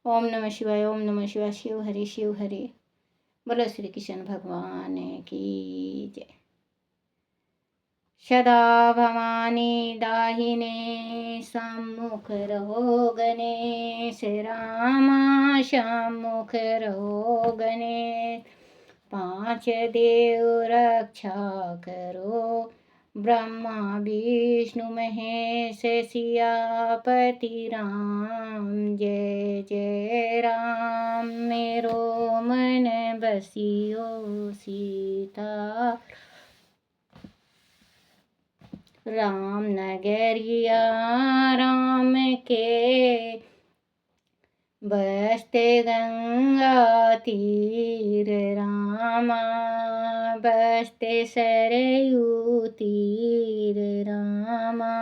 ओम नमः शिवाय। ओम नमः शिवाय। शिव हरे शिव हरे। बोलो श्री कृष्ण भगवान की जय। सदा भवानी दाहिने सम्मुख रहो गणेश, रामा सम्मुख रहो गणेश। पांच देव रक्षा करो, ब्रह्मा विष्णु महेश सियापति राम। जय जय राम, मेरो मन बसियो सीता। राम नगरिया राम के, बसते गंगा तीर रामा। बसते सरयू तीर रामा।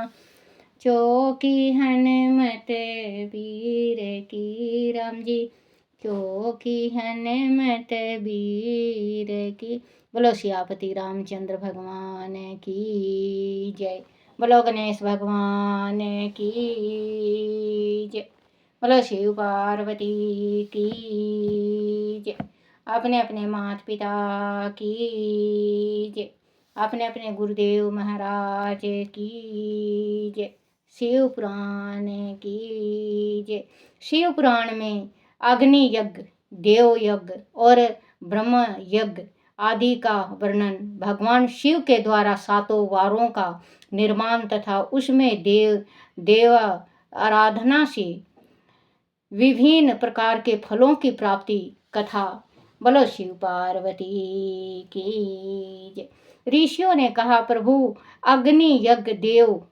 चौकी हनुमत वीर की राम जी, चौकी हनुमत वीर की। बोलो सियापति रामचंद्र भगवान की जय। बोलो गणेश भगवान की जय। बोलो शिव पार्वती की जय। अपने अपने माता पिता की जय। अपने अपने गुरुदेव महाराज की जय। शिव पुराण की जय। शिव पुराण में अग्नि यज्ञ, देव यज्ञ और ब्रह्म यज्ञ आदि का वर्णन, भगवान शिव के द्वारा सातों वारों का निर्माण तथा उसमें देव आराधना से विभिन्न प्रकार के फलों की प्राप्ति कथा। बोलो शिव पार्वती की जय। ऋषियों ने कहा, प्रभु अग्नि यज्ञ, देव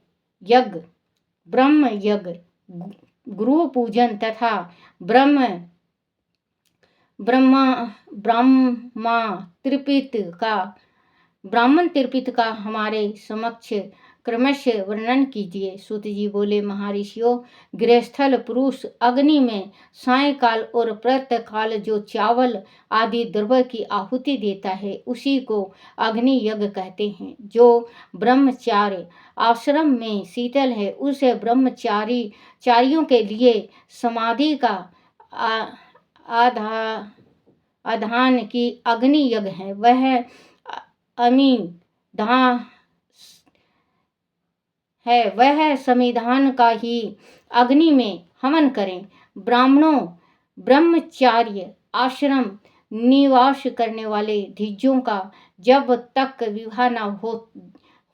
यज्ञ, ब्रह्म यज्ञ, गुरु पूजन तथा ब्राह्मण त्रिपित का हमारे समक्ष क्रमशः वर्णन कीजिए। सूत जी बोले, महर्षियों, गृहस्थल पुरुष अग्नि में सायंकाल और प्रातः काल जो चावल आदि द्रव्य की आहुति देता है उसी को अग्नि यज्ञ कहते हैं। जो ब्रह्मचार्य आश्रम में शीतल है उसे ब्रह्मचारियों के लिए समाधि का आधान की अग्नि यज्ञ है। वह वह संविधान का ही अग्नि में हवन करें। ब्राह्मणों, ब्रह्मचार्य आश्रम निवास करने वाले द्विजों का जब तक विवाह न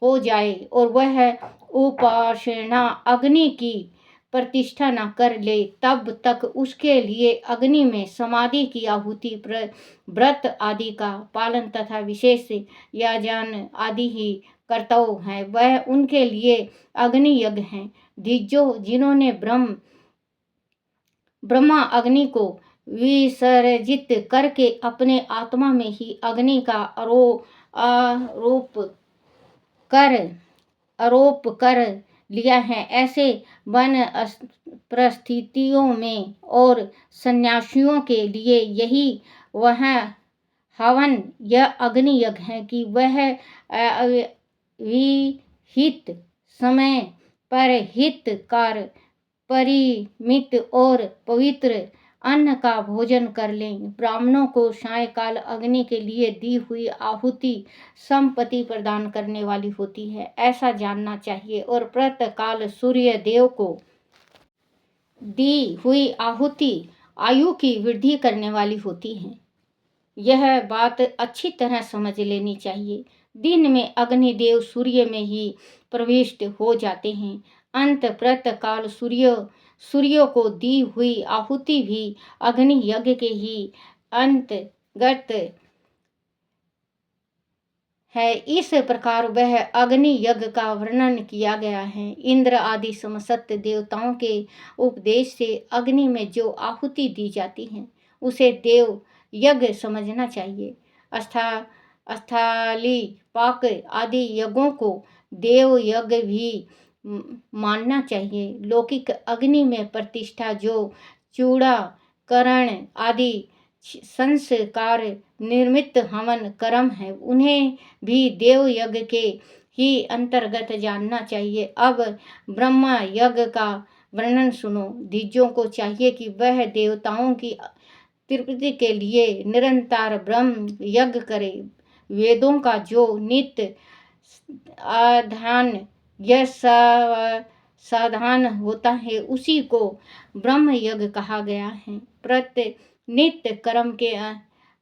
हो जाए और वह उपासना अग्नि की प्रतिष्ठा न कर ले, तब तक उसके लिए अग्नि में समाधि की आहुति, व्रत आदि का पालन तथा विशेष यजन आदि ही कर्तव्य है। वह उनके लिए अग्नि यज्ञ है। द्विजों, जिन्होंने ब्रह्मा अग्नि को विसर्जित करके अपने आत्मा में ही अग्नि का आरोप कर लिया है, ऐसे वन परिस्थितियों में और सन्यासियों के लिए यही वह हवन या अग्नि यज्ञ है कि वह विहित समय पर हितकार, परिमित और पवित्र अन्न का भोजन कर लें। ब्राह्मणों को सायंकाल अग्नि के लिए दी हुई आहुति संपत्ति प्रदान करने वाली होती है, ऐसा जानना चाहिए, और प्रातः काल सूर्य देव को दी हुई आहुति आयु की वृद्धि करने वाली होती है। यह बात अच्छी तरह समझ लेनी चाहिए। दिन में अग्निदेव सूर्य में ही प्रविष्ट हो जाते हैं। अंत प्रातः काल सूर्य को दी हुई आहुति भी अग्नि यज्ञ के ही अंतर्गत है। इस प्रकार वह अग्नि यज्ञ का वर्णन किया गया है। इंद्र आदि समस्त देवताओं के उपदेश से अग्नि में जो आहुति दी जाती है उसे देव यज्ञ समझना चाहिए। अस्थाली पाक आदि यज्ञों को देव यज्ञ भी मानना चाहिए। लौकिक अग्नि में प्रतिष्ठा, जो चूड़ाकरण आदि संस्कार निर्मित हवन कर्म है, उन्हें भी देव यज्ञ के ही अंतर्गत जानना चाहिए। अब ब्रह्म यज्ञ का वर्णन सुनो। द्विजों को चाहिए कि वह देवताओं की तृप्ति के लिए निरंतर ब्रह्म यज्ञ करे। वेदों का जो नित्य अध्ययन यह साधन होता है उसी को ब्रह्म यज्ञ कहा गया है। नित्य कर्म के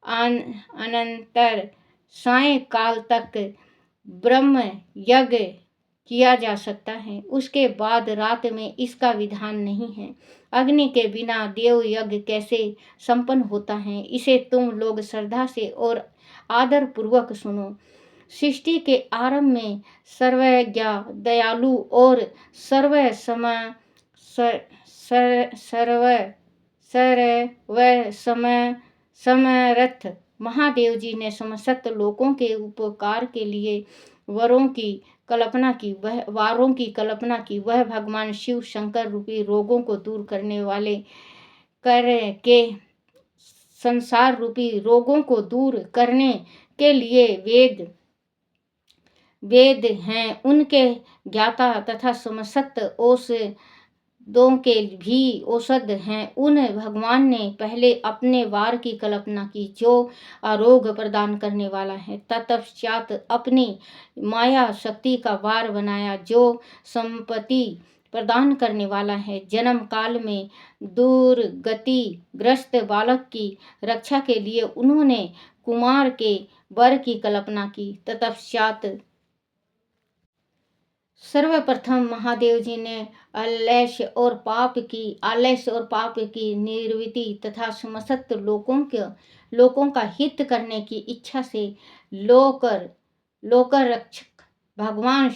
अनंतर सायं काल तक ब्रह्म यज्ञ किया जा सकता है, उसके बाद रात में इसका विधान नहीं है। अग्नि के बिना देव यज्ञ कैसे संपन्न होता है, इसे तुम लोग श्रद्धा से और आदर पूर्वक सुनो। सृष्टि के आरंभ में सर्वज्ञ, दयालु और समर्थ महादेव जी ने समस्त लोकों के उपकार के लिए वारों की कल्पना की। वह भगवान शिव शंकर रूपी रोगों को दूर करने वाले के संसार रूपी रोगों को दूर करने के लिए वेद हैं, उनके ज्ञाता तथा समस्त औषधों के भी औषध हैं। उन भगवान ने पहले अपने वार की कल्पना की जो आरोग्य प्रदान करने वाला है। तत्पश्चात अपनी माया शक्ति का वार बनाया जो संपत्ति प्रदान करने वाला है। जन्म काल में दुर्गति ग्रस्त बालक की रक्षा के लिए उन्होंने कुमार के वर की कल्पना की। तत्पश्चात सर्वप्रथम महादेव जी ने आलस्य और पाप की निवृत्ति तथा समस्त लोकों का हित करने की इच्छा से लोकर रक्षक भगवान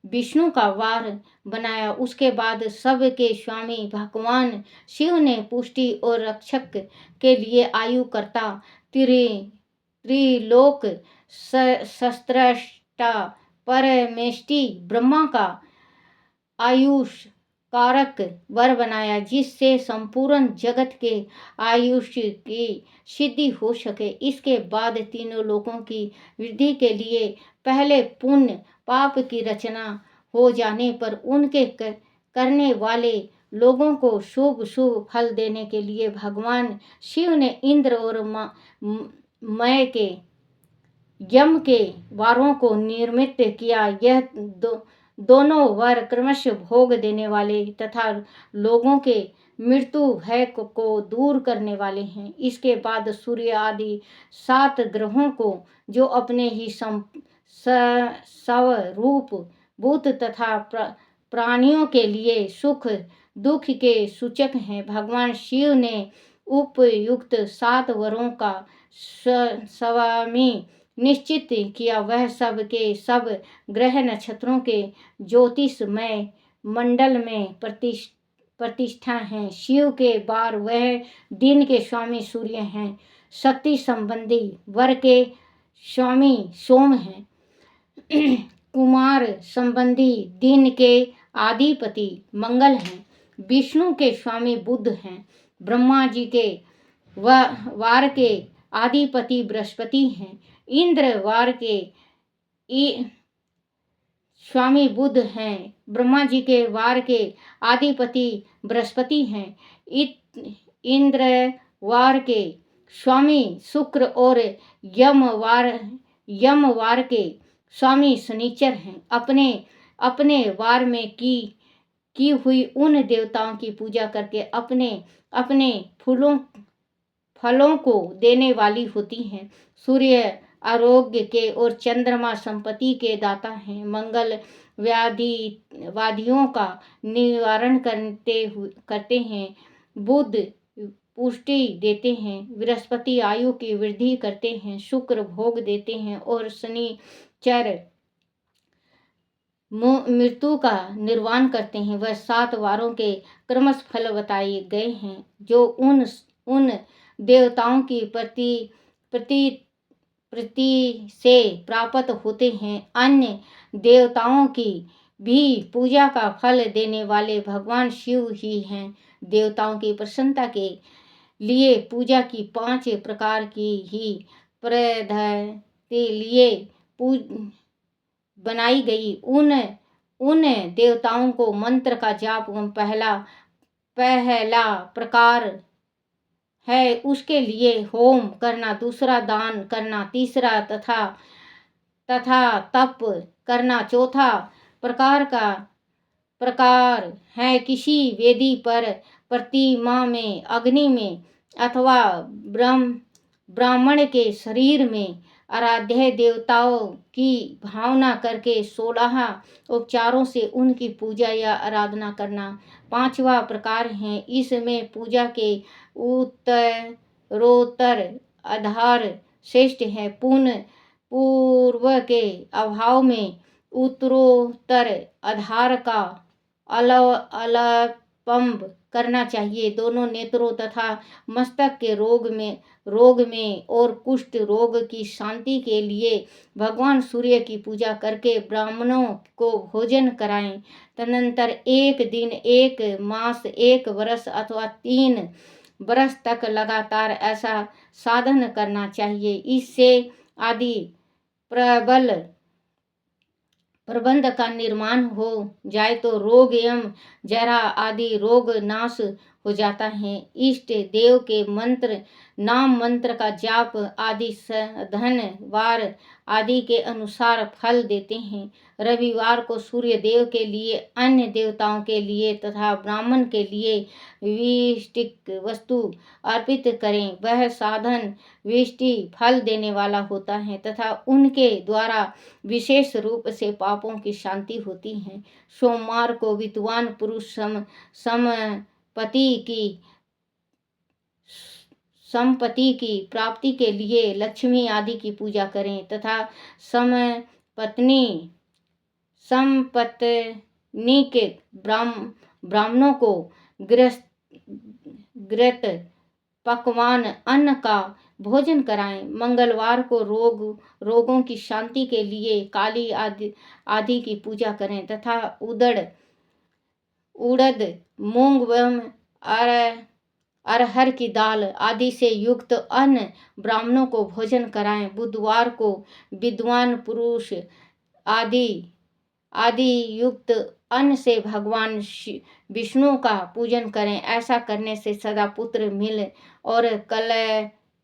विष्णु का वार बनाया। उसके बाद सबके स्वामी भगवान शिव ने पुष्टि और रक्षक के लिए आयुकर्ता त्रिलोक सस्त्रष्टा परमेष्टि ब्रह्मा का आयुष कारक वर बनाया, जिससे संपूर्ण जगत के आयुष की सिद्धि हो सके। इसके बाद तीनों लोकों की वृद्धि के लिए पहले पुण्य पाप की रचना हो जाने पर उनके करने वाले लोगों को शुभ फल देने के लिए भगवान शिव ने इंद्र और मय के यम के वारों को निर्मित किया। यह दोनों वर क्रमशः भोग देने वाले तथा लोगों के मृत्यु भय को दूर करने वाले हैं। इसके बाद सूर्य आदि 7 ग्रहों को जो अपने ही स्वरूप भूत तथा प्राणियों के लिए सुख दुख के सूचक हैं, भगवान शिव ने उपयुक्त 7 वरों का स्वामी निश्चित किया। वह सब के सब ग्रह नक्षत्रों के ज्योतिषमय मंडल में प्रतिष्ठा हैं। शिव के बार वह दिन के स्वामी सूर्य हैं, शक्ति संबंधी वर के स्वामी सोम हैं, कुमार संबंधी दिन के आधिपति मंगल हैं, विष्णु के स्वामी बुध हैं, ब्रह्मा जी के वार के आधिपति बृहस्पति हैं, इंद्र वार के स्वामी बुध हैं, ब्रह्मा जी के वार के आधिपति बृहस्पति हैं, इंद्र वार के स्वामी शुक्र और यम वार के स्वामी शनिचर हैं। अपने वार में की हुई उन देवताओं की पूजा करके अपने फलों को देने वाली होती हैं। सूर्य आरोग्य के और चंद्रमा संपत्ति के दाता हैं। मंगल व्याधियों का निवारण करते हैं। बुध पुष्टि देते हैं, बृहस्पति आयु की वृद्धि करते हैं, शुक्र भोग देते हैं और शनिचर मृत्यु का निर्वाण करते हैं। वह 7 वारों के क्रमश फल बताए गए हैं जो उन देवताओं की प्रति से प्राप्त होते हैं। अन्य देवताओं की भी पूजा का फल देने वाले भगवान शिव ही हैं। देवताओं की प्रसन्नता के लिए पूजा की 5 प्रकार की ही पद्धति लिए बनाई गई उन देवताओं को मंत्र का जाप पहला पहला प्रकार है, उसके लिए होम करना, दूसरा दान करना, तीसरा तथा तथा तप करना, चौथा प्रकार है किसी वेदी पर प्रतिमा में, अग्नि में अथवा ब्राह्मण के शरीर में आराध्य देवताओं की भावना करके 16 उपचारों से उनकी पूजा या आराधना करना। पांचवा प्रकार है, इसमें पूजा के उत्तरोत्तर आधार श्रेष्ठ है, पूर्व के अभाव में उत्तरोत्तर आधार का अवलंब करना चाहिए। दोनों नेत्रों तथा मस्तक के रोग में और कुष्ठ रोग की शांति के लिए भगवान सूर्य की पूजा करके ब्राह्मणों को भोजन कराएं। तदनंतर 1 दिन, 1 मास, 1 वर्ष अथवा 3 वर्ष तक लगातार ऐसा साधन करना चाहिए। इससे आदि प्रबंध का निर्माण हो जाए तो रोग एवं जरा आदि रोग नाश हो जाता है। इष्ट देव के नाम मंत्र का जाप आदि साधन वार आदि के अनुसार फल देते हैं। रविवार को सूर्य देव के लिए, अन्य देवताओं के लिए तथा ब्राह्मण के लिए विशिष्ट वस्तु अर्पित करें। वह साधन विष्टि फल देने वाला होता है तथा उनके द्वारा विशेष रूप से पापों की शांति होती है। सोमवार को विद्वान पुरुष संपत्ति की प्राप्ति के लिए लक्ष्मी आदि की पूजा करें तथा संपत्नी के ब्राह्मणों को घृत पकवान अन्न का भोजन कराएं। मंगलवार को रोगों की शांति के लिए काली आदि की पूजा करें तथा उड़द, मूंग एवं अरहर की दाल आदि से युक्त अन्न ब्राह्मणों को भोजन कराएं। बुधवार को विद्वान पुरुष आदि युक्त अन्न से भगवान विष्णु का पूजन करें। ऐसा करने से सदा पुत्र मिल और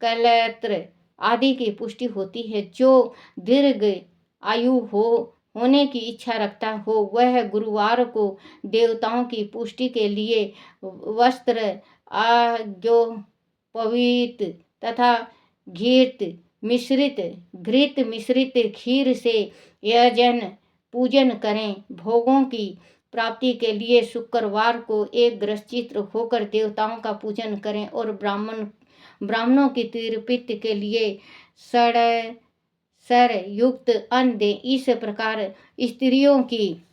कलत्र आदि की पुष्टि होती है। जो दीर्घ आयु होने की इच्छा रखता हो वह गुरुवार को देवताओं की पुष्टि के लिए वस्त्र पवित्र तथा घृत मिश्रित खीर से यजन पूजन करें। भोगों की प्राप्ति के लिए शुक्रवार को एक ग्रहचित्र होकर देवताओं का पूजन करें और ब्राह्मणों की तृप्ति के लिए सर युक्त अन्न दें। इस प्रकार स्त्रियों की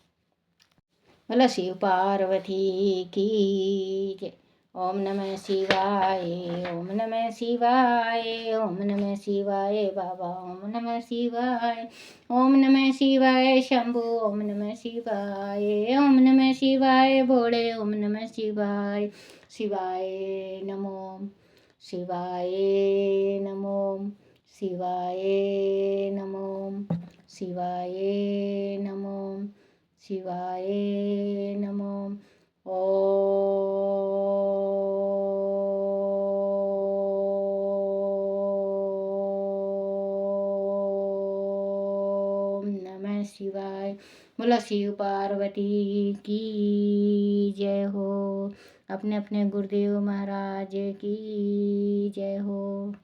शिव पार्वती की जय। ओम नमः शिवाय, ओम नमः शिवाय, ओम नमः शिवाय बाबा, ओम नमः शिवाय, ओम नमः शिवाय शंभु, ओम नमः शिवाय, ओम नमः शिवाय भोले, ओम नमः शिवाय, शिवाय नमो, शिवाय नमो, शिवाय नमो, शिवाय नमो, शिवाय नमो। ओम नमः शिवाय। बोला शिव पार्वती की जय हो। अपने अपने गुरुदेव महाराज की जय हो।